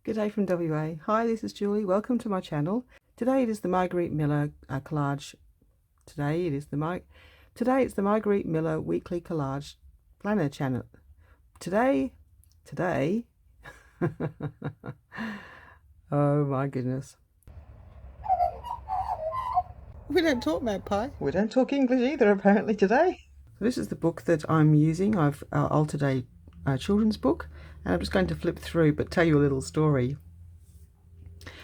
Good day from WA. Hi, this is Julie. Welcome to my channel. Today it is the Margarete Miller Collage. Today it's the Margarete Miller Weekly Collage Planner channel. Today. Oh my goodness. We don't talk magpie. We don't talk English either apparently today. This is the book that I'm using. I've altered a children's book, and I'm just going to flip through but tell you a little story.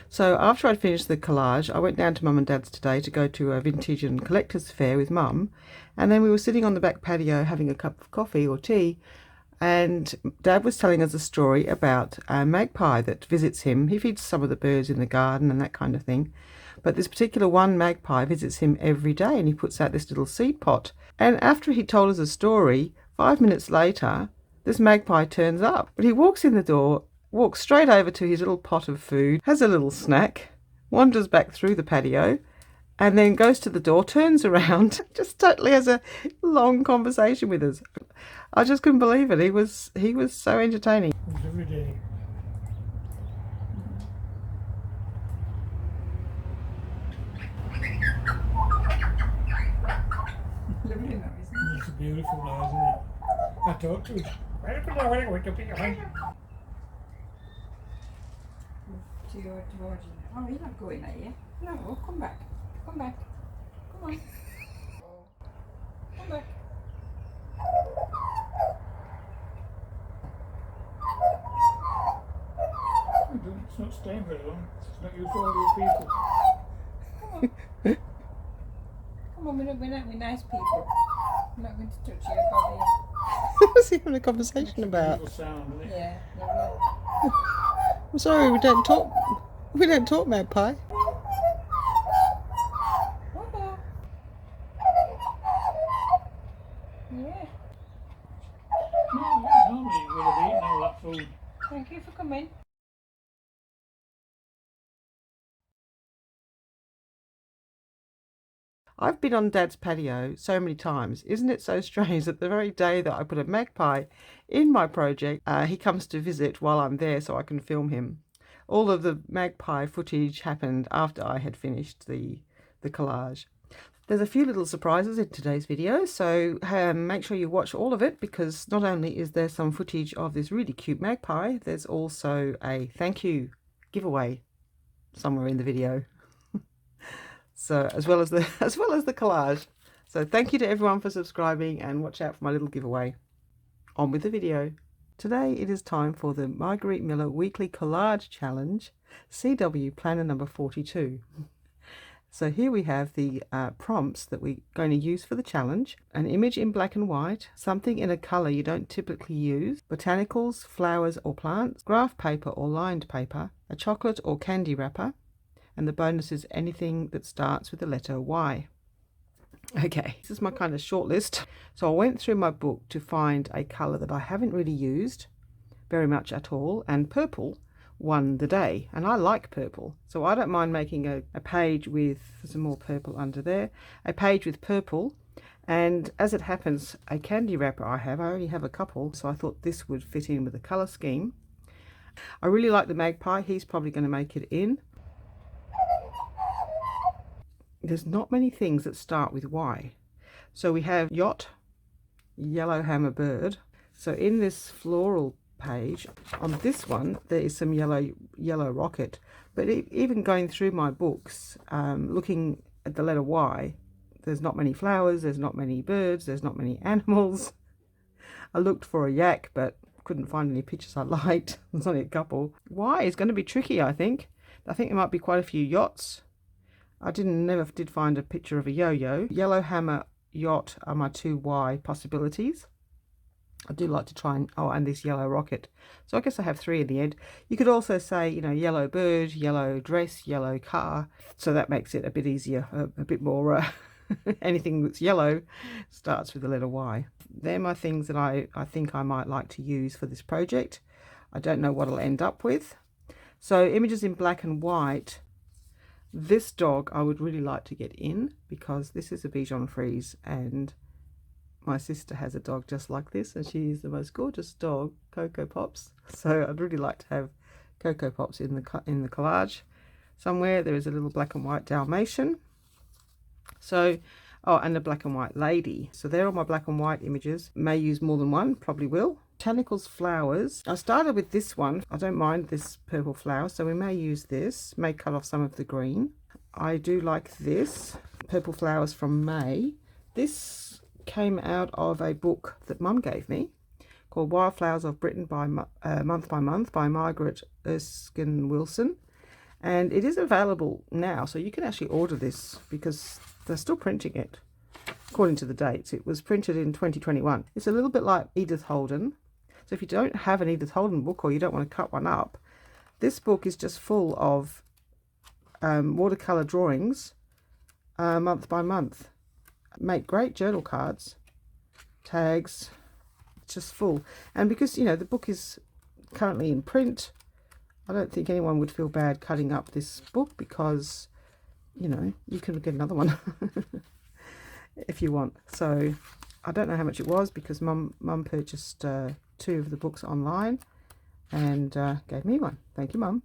So after I'd finished the collage, I went down to Mum and Dad's today to go to a vintage and collector's fair with Mum, and then we were sitting on the back patio having a cup of coffee or tea, and Dad was telling us a story about a magpie that visits him. He feeds some of the birds in the garden and that kind of thing, but this particular one magpie visits him every day, and he puts out this little seed pot. And after he told us a story, 5 minutes later, this magpie turns up. But he walks in the door, walks straight over to his little pot of food, has a little snack, wanders back through the patio, and then goes to the door, turns around, just totally has a long conversation with us. I just couldn't believe it. He was so entertaining. It was every day. Lovely now, isn't it? It's beautiful now, isn't it? I talked to it. Oh, you're not going there yet? No, come back. Come back. Come on. Come back. It's not staying very long. It's not used to all these people. Come on. Come on, we're not nice people. I'm not going to touch your body. What was he having a conversation about? Beautiful sound, isn't it? Yeah, lovely. I'm sorry, we don't talk magpie. Hello. Yeah, Normally you would have eaten all that food. thank you for coming. I've been on Dad's patio so many times. Isn't it so strange that the very day that I put a magpie in my project, he comes to visit while I'm there so I can film him. All of the magpie footage happened after I had finished the collage. There's a few little surprises in today's video, so make sure you watch all of it, because not only is there some footage of this really cute magpie, there's also a thank you giveaway somewhere in the video. So as well as the collage. So thank you to everyone for subscribing, and watch out for my little giveaway. On with the video. Today it is time for the Margarete Miller Weekly Collage Challenge, CW Planner number 42. So here we have the prompts that we're going to use for the challenge: an image in black and white, something in a colour you don't typically use, botanicals, flowers or plants, graph paper or lined paper, a chocolate or candy wrapper, and the bonus is anything that starts with the letter Y. Okay, this is my kind of short list. So I went through my book to find a colour that I haven't really used very much at all, and purple won the day, and I like purple, so I don't mind making a page with some more purple under there, a page with purple, and as it happens, a candy wrapper I only have a couple, so I thought this would fit in with the colour scheme. I really like the magpie. He's probably going to make it in. There's not many things that start with Y. So we have yacht, yellow hammer bird. So in this floral page, on this one, there is some yellow rocket. But even going through my books, looking at the letter Y, there's not many flowers, there's not many birds, there's not many animals. I looked for a yak, but couldn't find any pictures I liked. There's only a couple. Y is going to be tricky, I think. I think there might be quite a few yachts. I never did find a picture of a yo-yo. Yellow hammer, yacht are my two Y possibilities. I do like to try and this yellow rocket. So I guess I have three in the end. You could also say, you know, yellow bird, yellow dress, yellow car. So that makes it a bit easier, a bit more, anything that's yellow starts with the letter Y. They're my things that I think I might like to use for this project. I don't know what I'll end up with. So images in black and white. This dog I would really like to get in, because this is a Bichon Frise, and my sister has a dog just like this, and she's the most gorgeous dog, Coco Pops. So I'd really like to have Cocoa Pops in the collage. Somewhere there is a little black and white Dalmatian. So, oh, and a black and white lady. So there are my black and white images. May use more than one, probably will. Botanicals flowers. I started with this one. I don't mind this purple flower, so we may use this. May cut off some of the green. I do like this. Purple flowers from May. This came out of a book that Mum gave me called Wildflowers of Britain by Month by Margarete Wilson. And it is available now, so you can actually order this because they're still printing it according to the dates. It was printed in 2021. It's a little bit like Edith Holden. So if you don't have an Edith Holden book or you don't want to cut one up, this book is just full of watercolor drawings month by month. Make great journal cards, tags, just full. And because, you know, the book is currently in print, I don't think anyone would feel bad cutting up this book because, you know, you can get another one if you want. So I don't know how much it was because Mum purchased 2 of the books online and gave me one. Thank you, Mum.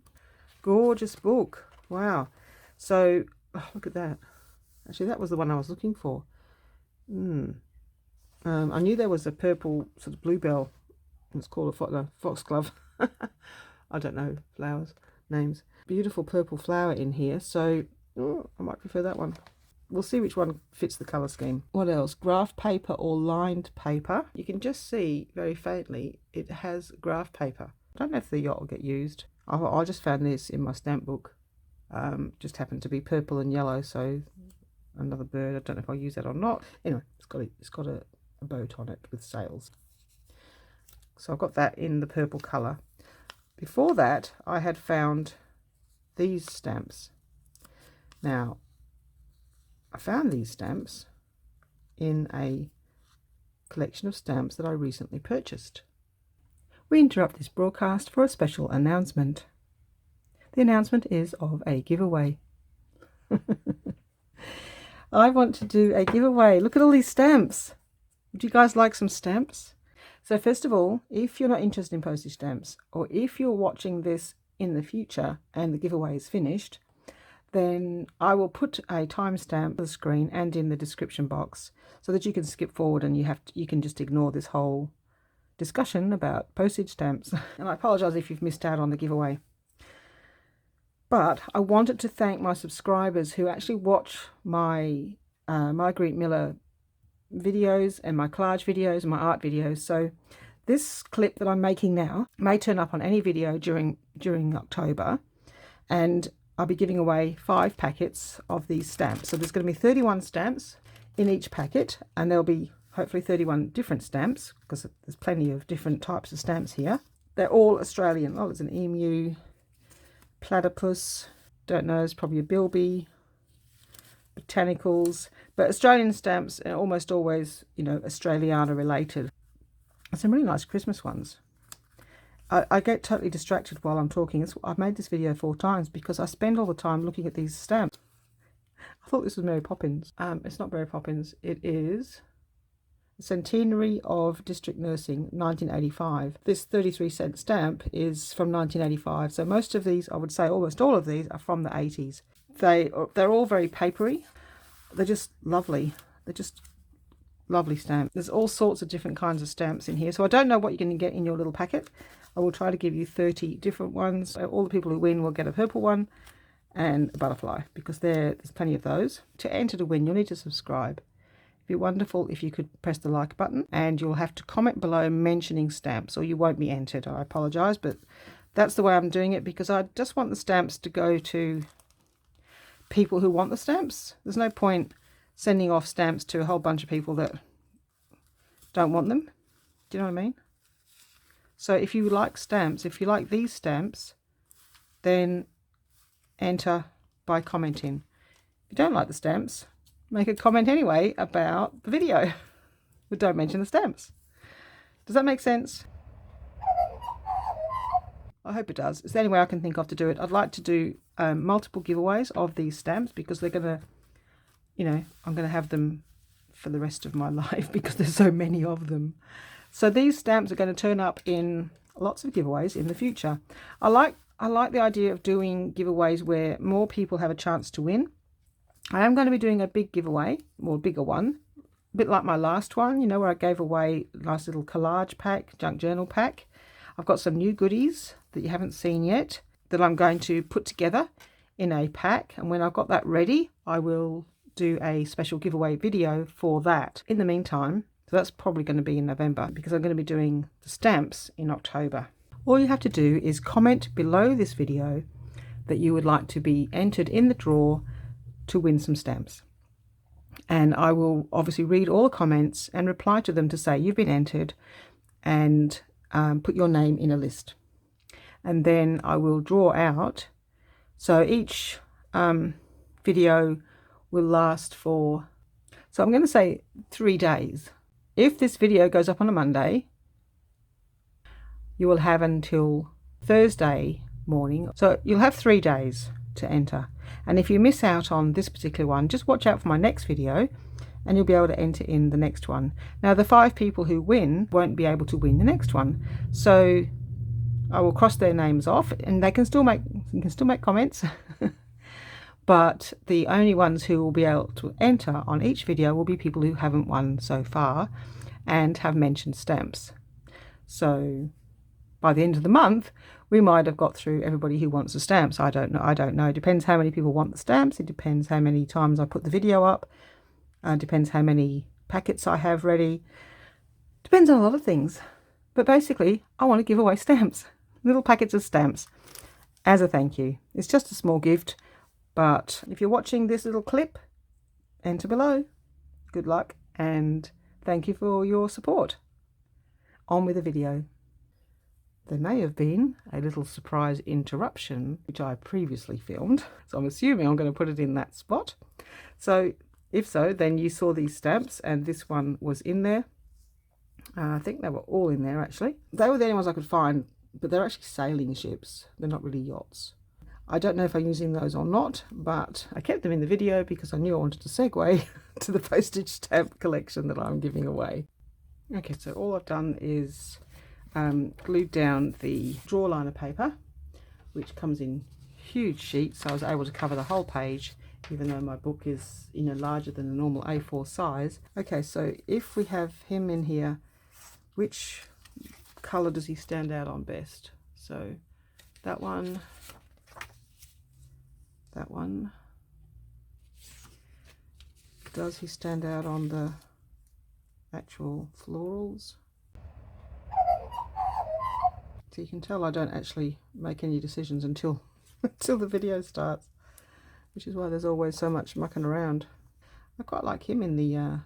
Gorgeous book. Wow. So, oh, look at that. Actually, that was the one I was looking for. I knew there was a purple sort of bluebell. It's called a foxglove. I don't know flowers names. Beautiful purple flower in here, so I might prefer that one. We'll see which one fits the colour scheme. What else? Graph paper or lined paper. You can just see very faintly it has graph paper. I don't know if the yacht will get used. I just found this in my stamp book. Just happened to be purple and yellow, so another bird. I don't know if I'll use that or not. Anyway, it's got a boat on it with sails. So I've got that in the purple colour. Before that, I had found these stamps. Now, I found these stamps in a collection of stamps that I recently purchased. We interrupt this broadcast for a special announcement. The announcement is of a giveaway. I want to do a giveaway. Look at all these stamps. Would you guys like some stamps? So first of all, if you're not interested in postage stamps, or if you're watching this in the future and the giveaway is finished, then I will put a timestamp on the screen and in the description box so that you can skip forward and you can just ignore this whole discussion about postage stamps. And I apologise if you've missed out on the giveaway. But I wanted to thank my subscribers who actually watch my Margarete Miller videos and my collage videos and my art videos. So this clip that I'm making now may turn up on any video during October, and I'll be giving away 5 packets of these stamps. So there's going to be 31 stamps in each packet, and there'll be hopefully 31 different stamps because there's plenty of different types of stamps here. They're all Australian. Oh, there's an emu, platypus, don't know, it's probably a bilby, botanicals, but Australian stamps are almost always, you know, Australiana related. Some really nice Christmas ones. I get totally distracted while I'm talking. I've made this video 4 times because I spend all the time looking at these stamps. I thought this was Mary Poppins. It's not Mary Poppins. It is the Centenary of District Nursing, 1985. This 33-cent stamp is from 1985. So most of these, I would say almost all of these, are from the 80s. They're all very papery. They're just lovely. They're just lovely stamps. There's all sorts of different kinds of stamps in here. So I don't know what you're going to get in your little packet. I will try to give you 30 different ones. All the people who win will get a purple one and a butterfly because there's plenty of those. To enter to win, you'll need to subscribe. It'd be wonderful if you could press the like button, and you'll have to comment below mentioning stamps or you won't be entered. I apologise, but that's the way I'm doing it because I just want the stamps to go to people who want the stamps. There's no point sending off stamps to a whole bunch of people that don't want them. Do you know what I mean? So if you like stamps, if you like these stamps, then enter by commenting. If you don't like the stamps, make a comment anyway about the video, but don't mention the stamps. Does that make sense? I hope it does. It's the only way I can think of to do it. I'd like to do multiple giveaways of these stamps because they're going to, you know, I'm going to have them for the rest of my life because there's so many of them. So these stamps are going to turn up in lots of giveaways in the future. I like I like the idea of doing giveaways where more people have a chance to win. I am going to be doing a big giveaway, or bigger one, a bit like my last one, you know, where I gave away a nice little collage pack, junk journal pack. I've got some new goodies that you haven't seen yet that I'm going to put together in a pack, and when I've got that ready, I will do a special giveaway video for that. In the meantime, so that's probably going to be in November, because I'm going to be doing the stamps in October. All you have to do is comment below this video that you would like to be entered in the draw to win some stamps. And I will obviously read all the comments and reply to them to say you've been entered, and put your name in a list. And then I will draw out. So each video will last for, so I'm going to say 3 days. If this video goes up on a Monday, you will have until Thursday morning. So you'll have 3 days to enter. And if you miss out on this particular one, just watch out for my next video and you'll be able to enter in the next one. Now the 5 people who win won't be able to win the next one. So I will cross their names off, and they can still make comments. But the only ones who will be able to enter on each video will be people who haven't won so far and have mentioned stamps. So by the end of the month, we might have got through everybody who wants the stamps. I don't know. It depends how many people want the stamps. It depends how many times I put the video up. Depends how many packets I have ready. Depends on a lot of things. But basically, I want to give away stamps. Little packets of stamps as a thank you. It's just a small gift. But if you're watching this little clip, enter below. Good luck and thank you for your support. On with the video. There may have been a little surprise interruption, which I previously filmed. So I'm assuming I'm going to put it in that spot. So if so, then you saw these stamps and this one was in there. I think they were all in there actually. They were the only ones I could find, but they're actually sailing ships. They're not really yachts. I don't know if I'm using those or not, but I kept them in the video because I knew I wanted to segue to the postage stamp collection that I'm giving away. Okay, so all I've done is glued down the drawer liner paper, which comes in huge sheets, so I was able to cover the whole page, even though my book is, you know, larger than a normal A4 size. Okay, so if we have him in here, which colour does he stand out on best? So that one. Does he stand out on the actual florals? So you can tell I don't actually make any decisions until the video starts, which is why there's always so much mucking around. I quite like him in the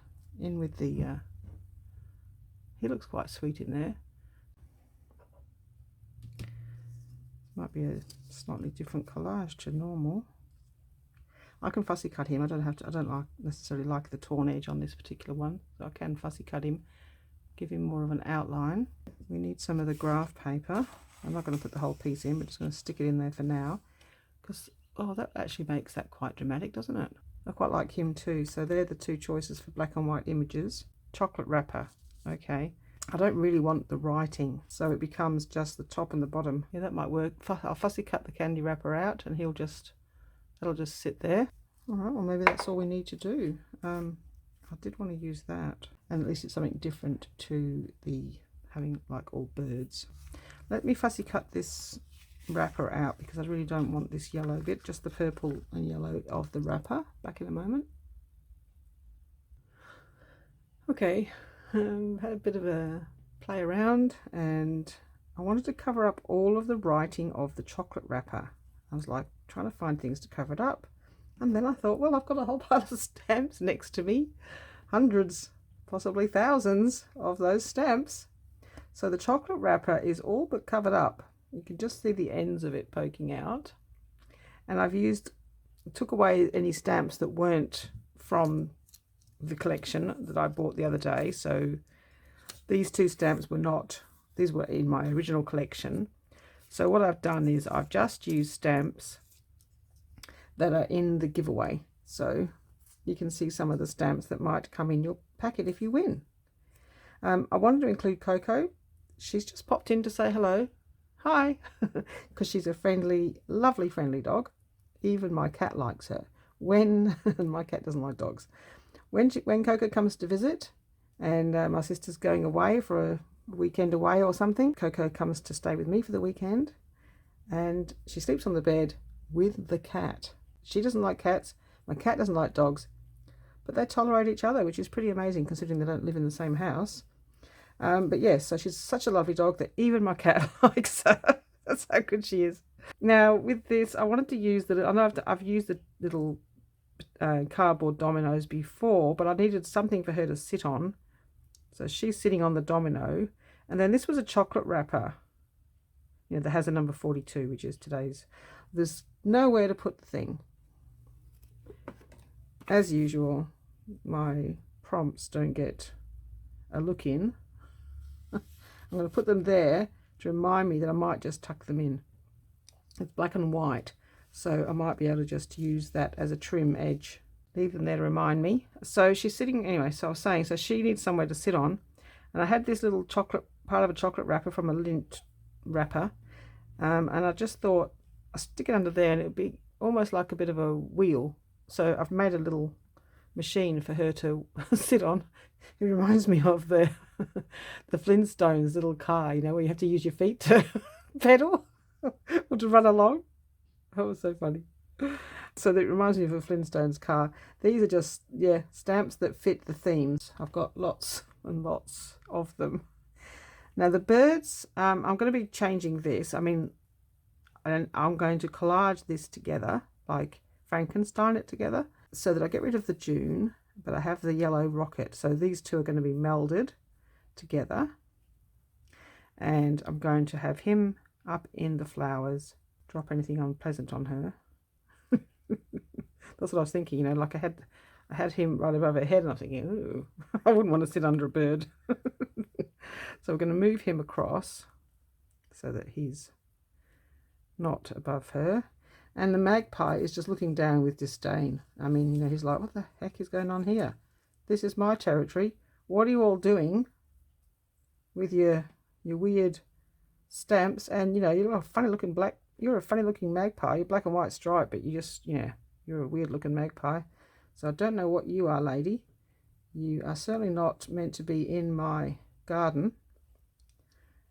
he looks quite sweet in there. Might be a slightly different collage to normal. I can fussy cut him. I don't necessarily like the torn edge on this particular one, so I can fussy cut him, give him more of an outline. We need some of the graph paper. I'm not going to put the whole piece in, but just going to stick it in there for now, because oh, that actually makes that quite dramatic, doesn't it? I quite like him too. So they're the 2 choices for black and white images. Chocolate wrapper. Okay. I don't really want the writing, so it becomes just the top and the bottom. Yeah, that might work. I'll fussy cut the candy wrapper out and it'll just sit there. All right, well maybe that's all we need to do. I did want to use that, and at least it's something different to the having like all birds. Let me fussy cut this wrapper out because I really don't want this yellow bit, just the purple and yellow of the wrapper. Back in a moment. Okay. Had a bit of a play around, and I wanted to cover up all of the writing of the chocolate wrapper. I was like trying to find things to cover it up, and then I thought, well, I've got a whole pile of stamps next to me, hundreds, possibly thousands of those stamps. So the chocolate wrapper is all but covered up. You can just see the ends of it poking out, and took away any stamps that weren't from the collection that I bought the other day. So these 2 stamps were not, these were in my original collection. So what I've done is I've just used stamps that are in the giveaway, so you can see some of the stamps that might come in your packet if you win. I wanted to include Coco. She's just popped in to say hello. hi, because she's a friendly, lovely, friendly dog. Even my cat likes her. When and my cat doesn't like dogs. When Coco comes to visit, and my sister's going away for a weekend away or something, Coco comes to stay with me for the weekend, and she sleeps on the bed with the cat. She doesn't like cats. My cat doesn't like dogs, but they tolerate each other, which is pretty amazing considering they don't live in the same house. But yes, so she's such a lovely dog that even my cat likes her. That's how good she is. Now with this, I wanted to use the. I know I've used the little cardboard dominoes before, but I needed something for her to sit on. So she's sitting on the domino, and then this was a chocolate wrapper. You know, that has a number 42, which is today's. There's nowhere to put the thing. As usual, my prompts don't get a look in. I'm going to put them there to remind me that I might just tuck them in. It's black and white, so I might be able to just use that as a trim edge. Leave them there to remind me. So she's sitting, anyway, so I was saying, so she needs somewhere to sit on. And I had this little chocolate, part of a chocolate wrapper from a lint wrapper. And I just thought, I'll stick it under there and it would be almost like a bit of a wheel. So I've made a little machine for her to sit on. It reminds me of the Flintstones little car, you know, where you have to use your feet to pedal or to run along. That was so funny. So that reminds me of a Flintstones car. These are just, yeah, stamps that fit the themes. I've got lots and lots of them. Now the birds, I'm going to be changing this. I mean, I'm going to collage this together, like Frankenstein it together, so that I get rid of the June, but I have the yellow rocket. So these two are going to be melded together. And I'm going to have him up in the flowers. Drop anything unpleasant on her. That's what I was thinking, you know, like I had him right above her head and I'm thinking, ooh, I wouldn't want to sit under a bird. So we're going to move him across so that he's not above her. And the magpie is just looking down with disdain. I mean, you know, he's like, what the heck is going on here? This is my territory. What are you all doing with your weird stamps? And, you know, you're a funny looking magpie. You're black and white striped, but you just, yeah, you're a weird looking magpie. So I don't know what you are, lady. You are certainly not meant to be in my garden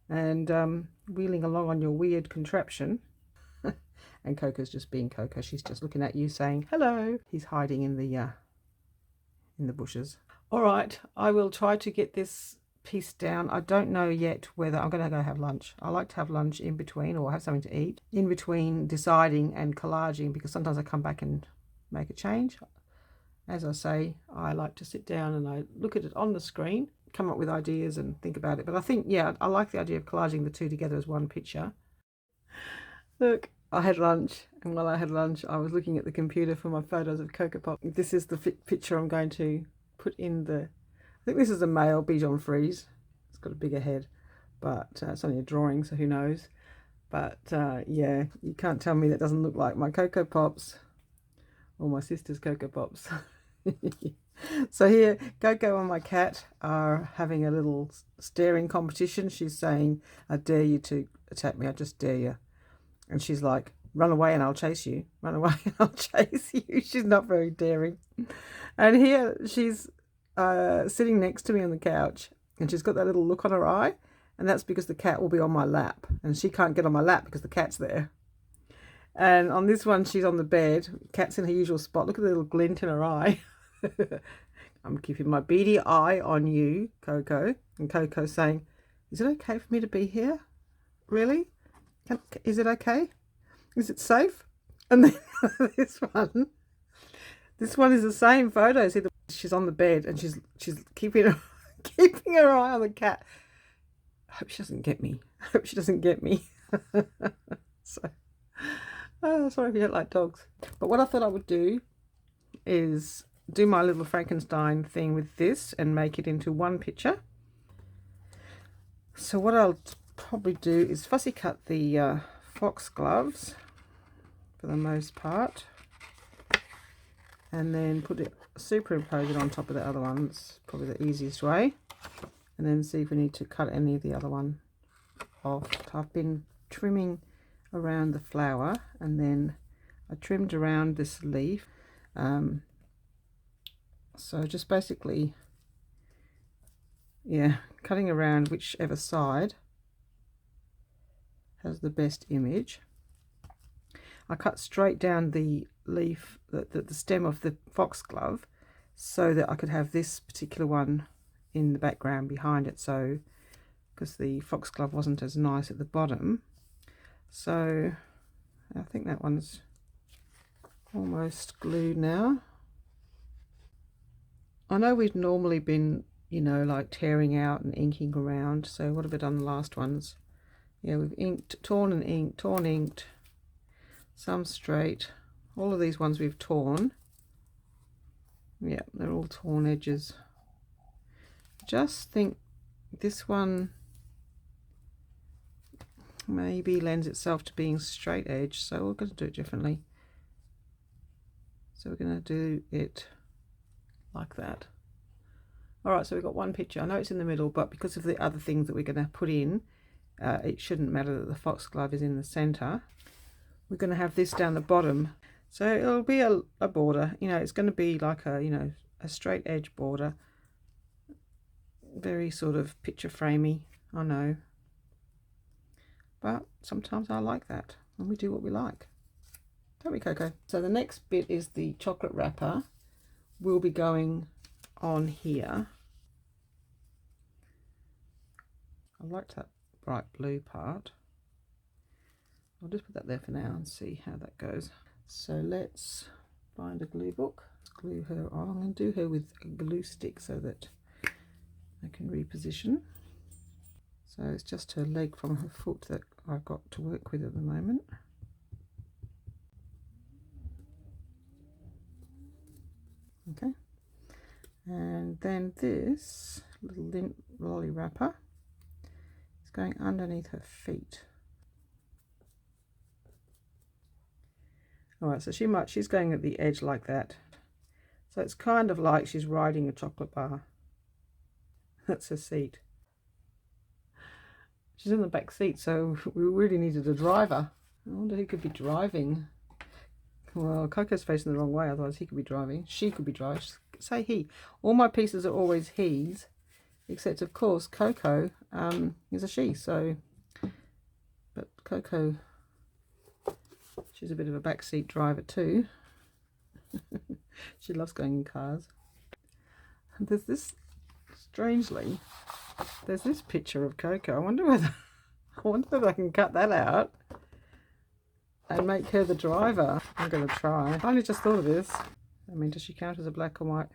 and wheeling along on your weird contraption. And Coco's just being Coco. She's just looking at you saying hello. He's hiding in the bushes. All right, I will try to get this piece down. I don't know yet whether I'm going to go have lunch. I like to have lunch in between, or have something to eat in between deciding and collaging, because sometimes I come back and make a change. As I say, I like to sit down and I look at it on the screen, come up with ideas and think about it. But I think, yeah, I like the idea of collaging the two together as one picture. Look, I had lunch, and while I had lunch, I was looking at the computer for my photos of Coco Pop. This is the picture I'm going to put in the... I think this is a male Bichon Frise. It's got a bigger head, but it's only a drawing, so who knows. But yeah, you can't tell me that doesn't look like my Coco Pops or my sister's Coco Pops. So here, Coco and my cat are having a little staring competition. She's saying, I dare you to attack me, I just dare you. And she's like, run away and I'll chase you. Run away and I'll chase you. She's not very daring. And here she's sitting next to me on the couch, and she's got that little look on her eye. And that's because the cat will be on my lap. And she can't get on my lap because the cat's there. And on this one, she's on the bed. Cat's in her usual spot. Look at the little glint in her eye. I'm keeping my beady eye on you, Coco. And Coco's saying, is it okay for me to be here? Really? Is it okay? Is it safe? And then this one is the same photo. See, she's on the bed and she's keeping her eye on the cat. I hope she doesn't get me. I hope she doesn't get me. So, sorry if you don't like dogs. But what I thought I would do is do my little Frankenstein thing with this and make it into one picture. So what I'll probably do is fussy cut the foxgloves for the most part, and then superimpose it on top of the other ones, probably the easiest way, and then see if we need to cut any of the other one off. I've been trimming around the flower, and then I trimmed around this leaf. So just basically, yeah, cutting around whichever side has the best image. I cut straight down the leaf, the stem of the foxglove, so that I could have this particular one in the background behind it, so because the foxglove wasn't as nice at the bottom. So I think that one's almost glued now. I know we've normally been, you know, like tearing out and inking around, so what have I done the last ones? Yeah, we've inked, torn and inked, torn, inked, some straight. All of these ones we've torn. Yeah, they're all torn edges. Just think this one maybe lends itself to being straight edge, so we're going to do it differently. So we're going to do it like that. Alright, so we've got one picture. I know it's in the middle, but because of the other things that we're going to put in, it shouldn't matter that the foxglove is in the center. We're going to have this down the bottom, so it'll be a border. You know, it's going to be like a, you know, a straight edge border. Very sort of picture framey, I know, but sometimes I like that, and we do what we like, don't we, Coco? So the next bit is the chocolate wrapper. Will be going on here. I liked that bright blue part. I'll just put that there for now and see how that goes. So let's find a glue book. Let's glue her on. I'm going to do her with a glue stick so that I can reposition. So it's just her leg from her foot that I've got to work with at the moment. Okay, and then this little lint lolly wrapper is going underneath her feet. All right, so she's going at the edge like that. So it's kind of like she's riding a chocolate bar. That's her seat. She's in the back seat, so we really needed a driver. I wonder who could be driving. Well, Coco's facing the wrong way, otherwise he could be driving. She could be driving. Say he. All my pieces are always he's, except of course Coco is a she. So, but Coco, she's a bit of a backseat driver too. She loves going in cars. And there's this, strangely, there's this picture of Coco. I wonder whether I can cut that out and make her the driver. I'm going to try. I only just thought of this. I mean, does she count as a black and white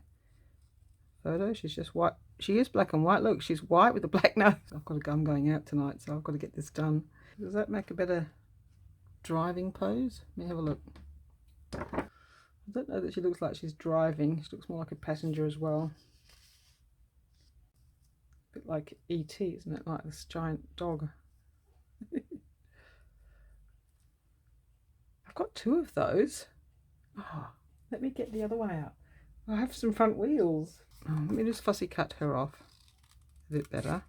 photo? She's just white. She is black and white. Look, she's white with a black nose. I'm going out tonight, so I've got to get this done. Does that make a better driving pose? Let me have a look. I don't know that she looks like she's driving. She looks more like a passenger as well. A bit like E.T., isn't it? Like this giant dog. I've got two of those. Oh, let me get the other one out. I have some front wheels. Oh, let me just fussy cut her off a bit better. I'm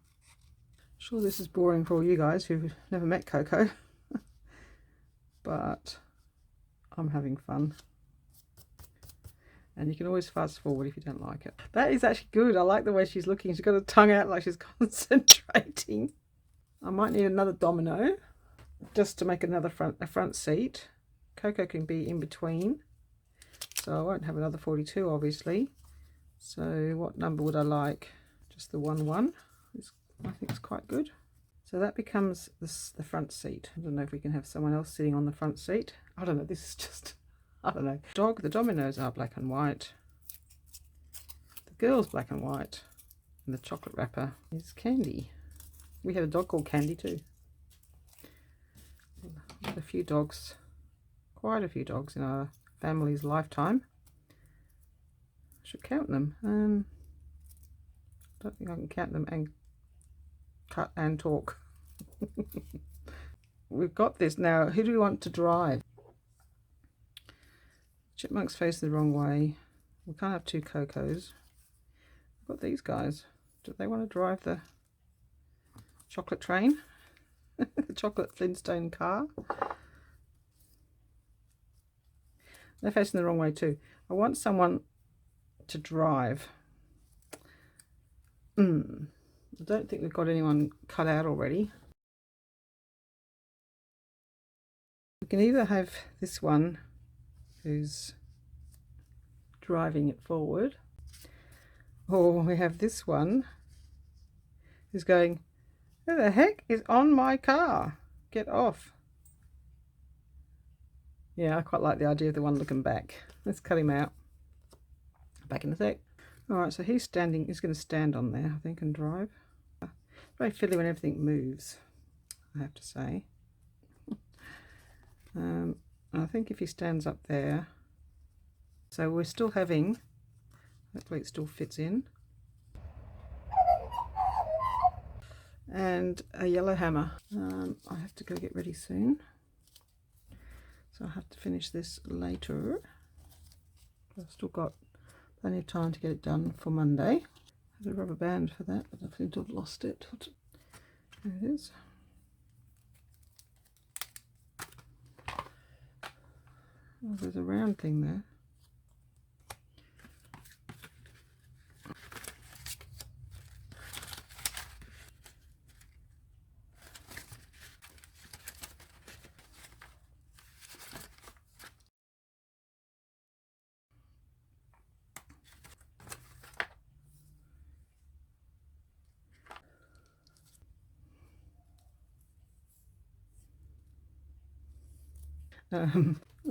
sure this is boring for all you guys who've never met Coco, but I'm having fun. And you can always fast forward if you don't like it. That is actually good. I like the way she's looking. She's got her tongue out like she's concentrating. I might need another domino just to make a front seat. Coco can be in between, so I won't have another 42 obviously. So what number would I like? Just the 1 I think it's quite good. So that becomes the front seat. I don't know if we can have someone else sitting on the front seat. I don't know, this is just, I don't know. The dominoes are black and white. The girl's black and white. And the chocolate wrapper is Candy. We had a dog called Candy too. A few dogs. Quite a few dogs in our family's lifetime. I should count them. I don't think I can count them and cut and talk. We've got this now. Who do we want to drive? Chipmunk's facing the wrong way. We can't have two Cocos. We've got these guys. Do they want to drive the chocolate train? The chocolate Flintstone car. They're facing the wrong way too. I want someone to drive. I don't think we've got anyone cut out already. We can either have this one who's driving it forward, or we have this one who's going, who the heck is on my car? Get off. Yeah, I quite like the idea of the one looking back. Let's cut him out. Back in a sec. Alright, so he's going to stand on there, I think, and drive. It's very fiddly when everything moves, I have to say. I think if he stands up there, so we're still having, hopefully it still fits in, and a yellow hammer. I have to go get ready soon, so I'll have to finish this later. I've still got plenty of time to get it done for Monday. I had a rubber band for that, but I seem to have lost it. There it is. Oh, there's a round thing there.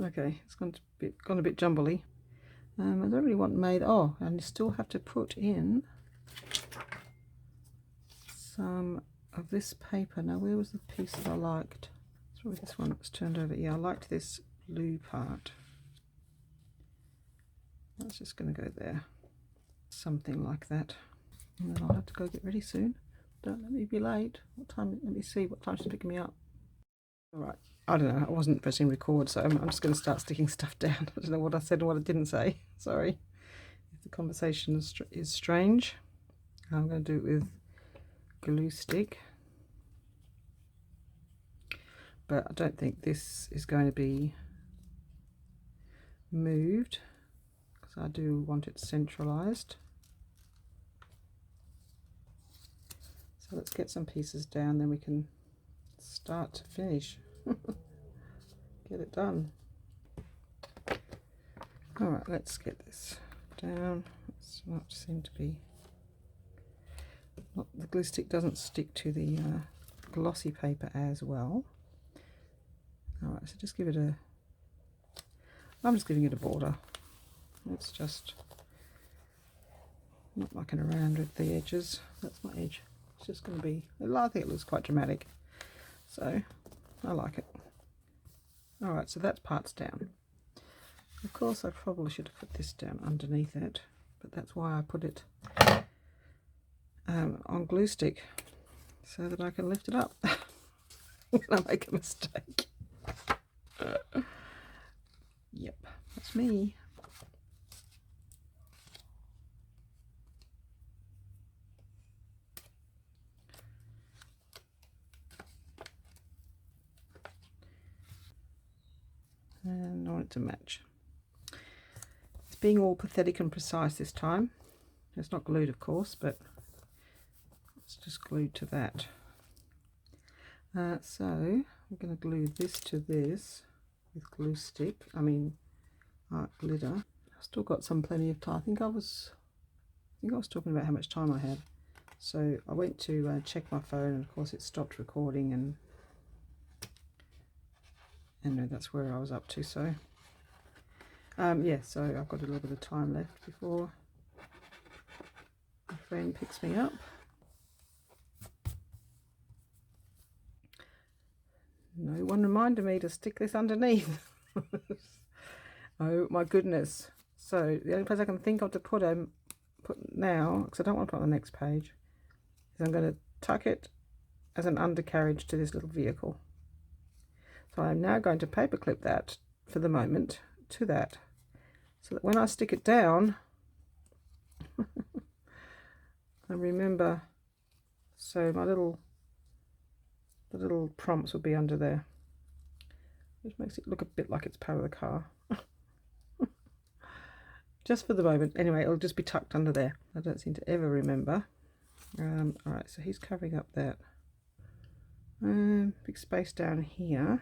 Okay, it's gone a bit jumbly. I don't really want made. Oh, and you still have to put in some of this paper. Now, where was the piece that I liked? It's probably this one that was turned over. Yeah, I liked this blue part. That's just going to go there. Something like that. And then I'll have to go get ready soon. Don't let me be late. What time? Let me see what time she's picking me up. All right. I don't know, I wasn't pressing record, so I'm just going to start sticking stuff down. I don't know what I said and what I didn't say. Sorry if the conversation is strange. I'm going to do it with glue stick, but I don't think this is going to be moved because I do want it centralized. So let's get some pieces down, then we can start to finish. Get it done. All right, let's get this down. It's not seem to be. The glue stick doesn't stick to the glossy paper as well. All right, so just give it a. I'm just giving it a border. It's just not mucking around with the edges. That's my edge. It's just going to be. I think it looks quite dramatic, so I like it. Alright, so that's parts down. Of course, I probably should have put this down underneath it, but that's why I put it on glue stick, so that I can lift it up when I make a mistake. Yep, that's me. And I want it to match. It's being all pathetic and precise this time. It's not glued, of course, but it's just glued to that. So I'm going to glue this to this with glue stick. I mean art glitter. I've still got plenty of time. I think I was talking about how much time I had. So I went to check my phone, and of course it stopped recording, and that's where I was up to. So yeah, so I've got a little bit of time left before my friend picks me up. No one reminded me to stick this underneath. Oh my goodness. So the only place I can think of to put now, because I don't want to put it on the next page, is I'm going to tuck it as an undercarriage to this little vehicle. So I'm now going to paperclip that for the moment to that, so that when I stick it down, I remember, so my little the little prompts will be under there, which makes it look a bit like it's part of the car. Just for the moment. Anyway, it'll just be tucked under there. I don't seem to ever remember. Alright, so he's covering up that big space down here.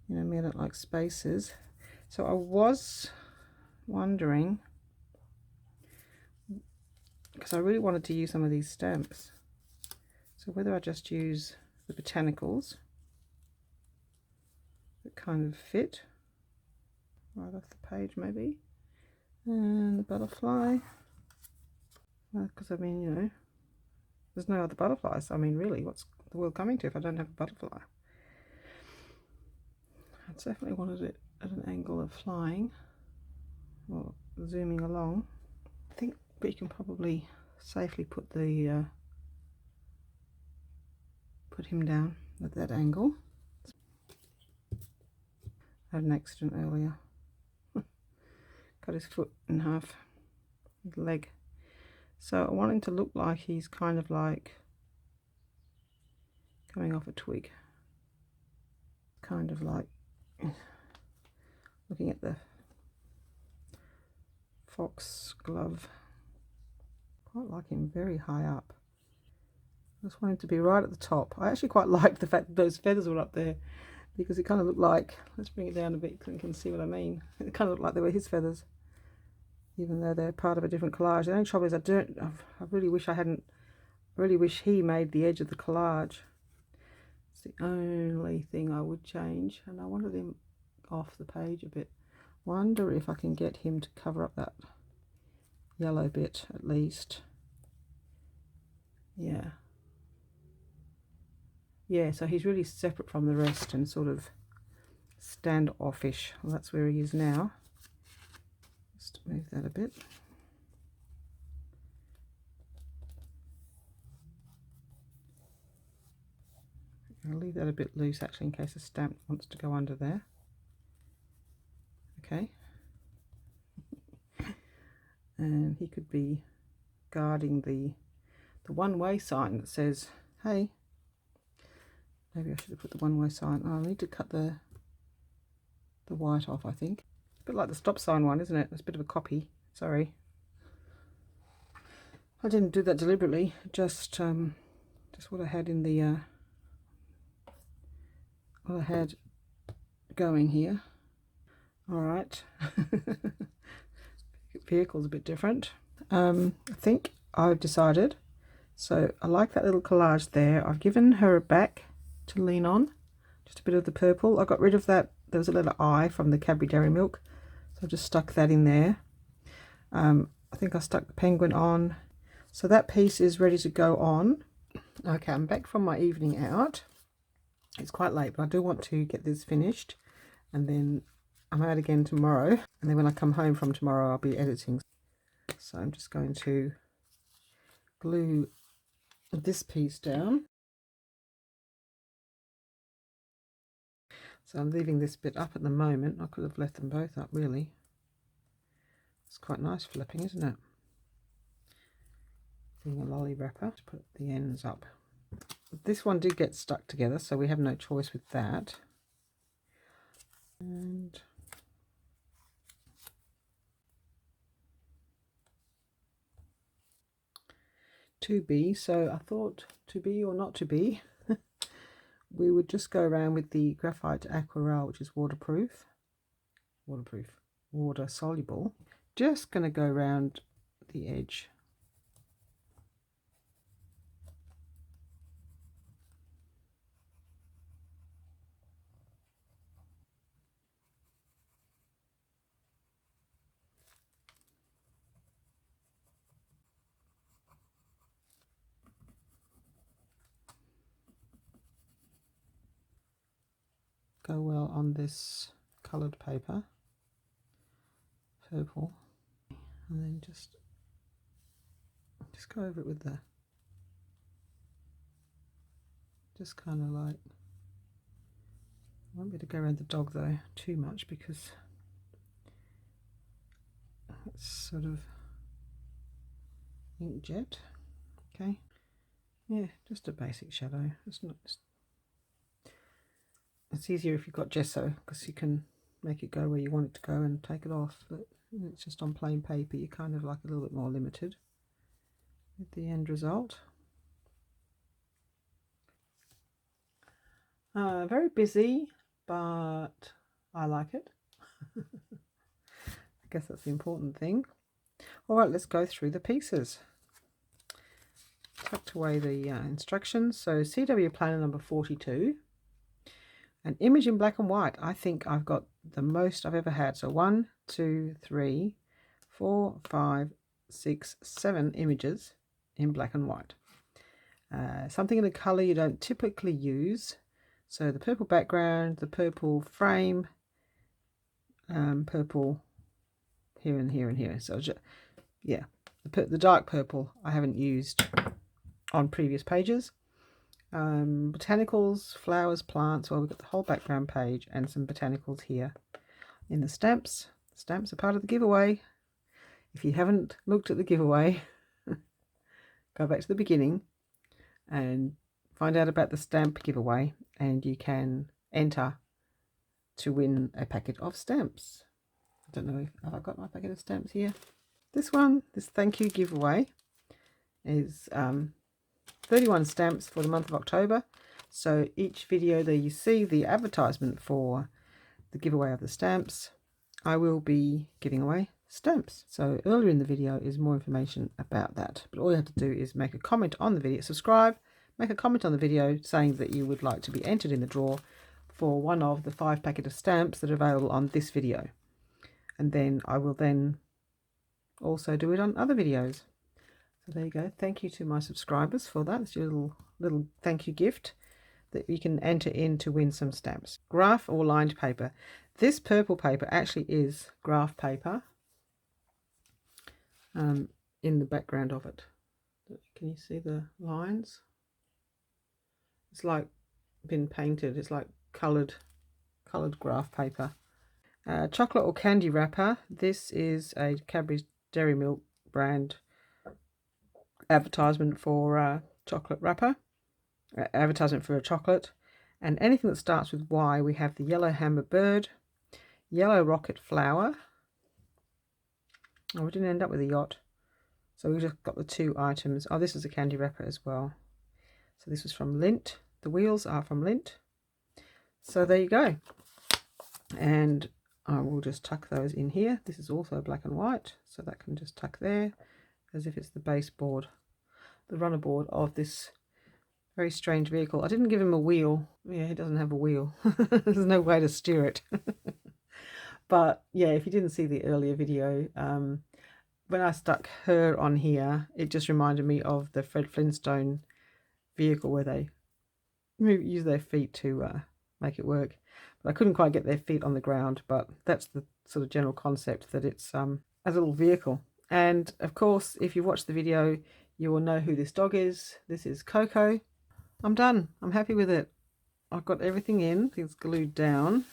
You know me, I don't like spaces. So I was wondering, because I really wanted to use some of these stamps, so whether I just use the botanicals that kind of fit right off the page maybe, and the butterfly, because I mean, you know, there's no other butterflies. I mean, really, what's the world coming to if I don't have a butterfly? I definitely wanted it at an angle of flying or zooming along. I think we can probably safely put the put him down at that angle. I had an accident earlier. Cut his foot in half, his leg. So I want him to look like he's kind of like coming off a twig. Kind of like looking at the foxglove. Quite like him very high up. I just want him to be right at the top. I actually quite liked the fact that those feathers were up there, because it kind of looked like, let's bring it down a bit so you can see what I mean. It kind of looked like they were his feathers, even though they're part of a different collage. The only trouble is I really wish he made the edge of the collage. It's the only thing I would change, and I wanted him off the page a bit. Wonder if I can get him to cover up that yellow bit at least. Yeah, so he's really separate from the rest and sort of standoffish. Well, that's where he is now. Just move that a bit. I'll leave that a bit loose actually in case a stamp wants to go under there. Okay. And he could be guarding the one-way sign that says, hey. Maybe I should have put the one-way sign. Oh, I need to cut the white off, I think. It's a bit like the stop sign one, isn't it? It's a bit of a copy. Sorry. I didn't do that deliberately. Just what I had in the what I had going here. All right. Vehicle's a bit different. I think I've decided. So I like that little collage there. I've given her a back to lean on, just a bit of the purple. I got rid of that, there was a little eye from the Cadbury Dairy Milk, so I just stuck that in there. I think I stuck the penguin on, so that piece is ready to go on. Okay, I'm back from my evening out. It's quite late, but I do want to get this finished, and then I'm out again tomorrow, and then when I come home from tomorrow I'll be editing. So I'm just going to glue this piece down. So I'm leaving this bit up at the moment. I could have left them both up really. It's quite nice flipping, isn't it? Being a lolly wrapper, to put the ends up. This one did get stuck together, so we have no choice with that. And to be, so I thought to be or not to be. We would just go around with the graphite aquarelle, which is water soluble. Just going to go around the edge. Go well on this coloured paper, purple, and then just go over it with the, just kind of like, I won't be able to go around the dog though too much because it's sort of inkjet. Okay, Yeah, just a basic shadow. It's easier if you've got gesso because you can make it go where you want it to go and take it off. But it's just on plain paper, you're kind of like a little bit more limited with the end result. Very busy, but I like it. I guess that's the important thing. All right, let's go through the pieces. Tucked away the instructions. So CW Planner number 42. An image in black and white. I think I've got the most I've ever had. So 1, 2, 3, 4, 5, 6, 7 images in black and white. Something in a colour you don't typically use. So the purple background, the purple frame, purple here and here and here. So yeah, the dark purple I haven't used on previous pages. Botanicals, flowers, plants. Well, we've got the whole background page and some botanicals here. In the stamps. The stamps are part of the giveaway. If you haven't looked at the giveaway, go back to the beginning and find out about the stamp giveaway, and you can enter to win a packet of stamps. I don't know if I've got my packet of stamps here. This one, this thank you giveaway, is 31 stamps for the month of October. So each video that you see the advertisement for the giveaway of the stamps, I will be giving away stamps. So earlier in the video is more information about that. But all you have to do is make a comment on the video, subscribe, make a comment on the video saying that you would like to be entered in the draw for one of the 5 packets of stamps that are available on this video. And then I will then also do it on other videos. So there you go. Thank you to my subscribers for that. It's your little thank you gift that you can enter in to win some stamps. Graph or lined paper. This purple paper actually is graph paper in the background of it. Can you see the lines? It's like been painted. It's like coloured graph paper. Chocolate or candy wrapper. This is a Cadbury's Dairy Milk brand advertisement for chocolate wrapper. Advertisement for a chocolate. And anything that starts with Y, we have the yellow hammer bird, yellow rocket flower. Oh, we didn't end up with a yacht. So we just got the 2 items. Oh, this is a candy wrapper as well. So this was from Lindt. The wheels are from Lindt. So there you go. And I will just tuck those in here. This is also black and white, so that can just tuck there as if it's the baseboard, the runner board of this very strange vehicle. I didn't give him a wheel. Yeah, he doesn't have a wheel. There's no way to steer it. But yeah, if you didn't see the earlier video, when I stuck her on here, it just reminded me of the Fred Flintstone vehicle where they use their feet to make it work. But I couldn't quite get their feet on the ground, but that's the sort of general concept, that it's a little vehicle. And of course, if you watch the video, you will know who this dog is. This is Coco. I'm done. I'm happy with it. I've got everything in. It's glued down.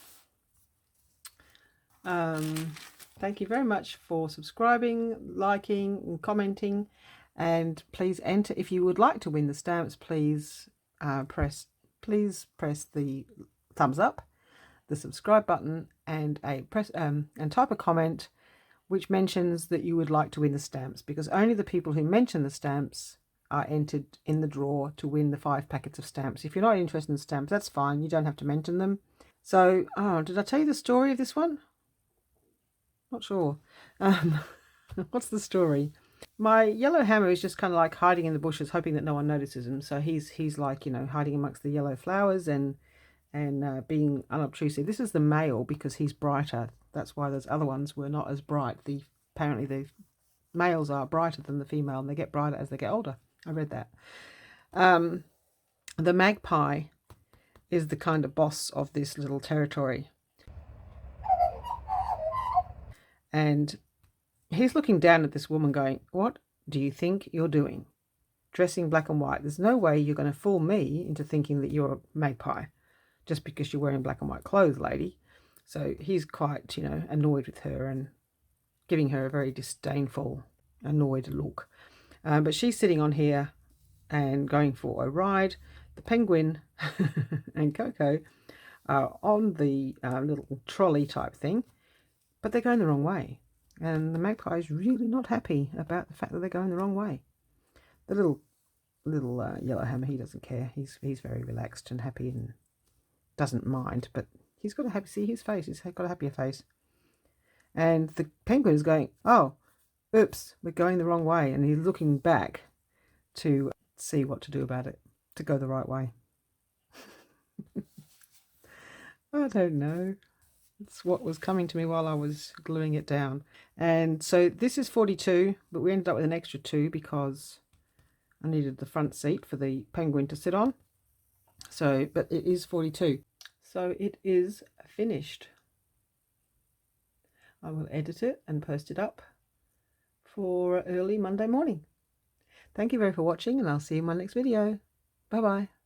Thank you very much for subscribing, liking and commenting, and please enter. If you would like to win the stamps, please press the thumbs up, the subscribe button, and and type a comment which mentions that you would like to win the stamps, because only the people who mention the stamps are entered in the draw to win the 5 packets of stamps. If you're not interested in stamps, that's fine. You don't have to mention them. So, did I tell you the story of this one? Not sure. What's the story? My yellow hammer is just kind of like hiding in the bushes, hoping that no one notices him. So he's like, you know, hiding amongst the yellow flowers and being unobtrusive. This is the male because he's brighter. That's why those other ones were not as bright. Apparently the males are brighter than the female, and they get brighter as they get older. I read that. The magpie is the kind of boss of this little territory. And he's looking down at this woman going, "What do you think you're doing? Dressing black and white. There's no way you're going to fool me into thinking that you're a magpie just because you're wearing black and white clothes, lady." So he's quite, you know, annoyed with her and giving her a very disdainful, annoyed look. But she's sitting on here and going for a ride. The penguin and Coco are on the little trolley type thing, but they're going the wrong way. And the magpie is really not happy about the fact that they're going the wrong way. The little yellowhammer, he doesn't care. He's very relaxed and happy and doesn't mind. But he's got a happy, see his face. He's got a happier face. And the penguin is going, oh, oops, we're going the wrong way. And he's looking back to see what to do about it, to go the right way. I don't know. It's what was coming to me while I was gluing it down. And so this is 42, but we ended up with an extra 2 because I needed the front seat for the penguin to sit on. So, but it is 42. So it is finished. I will edit it and post it up for early Monday morning. Thank you very much for watching, and I'll see you in my next video. Bye bye.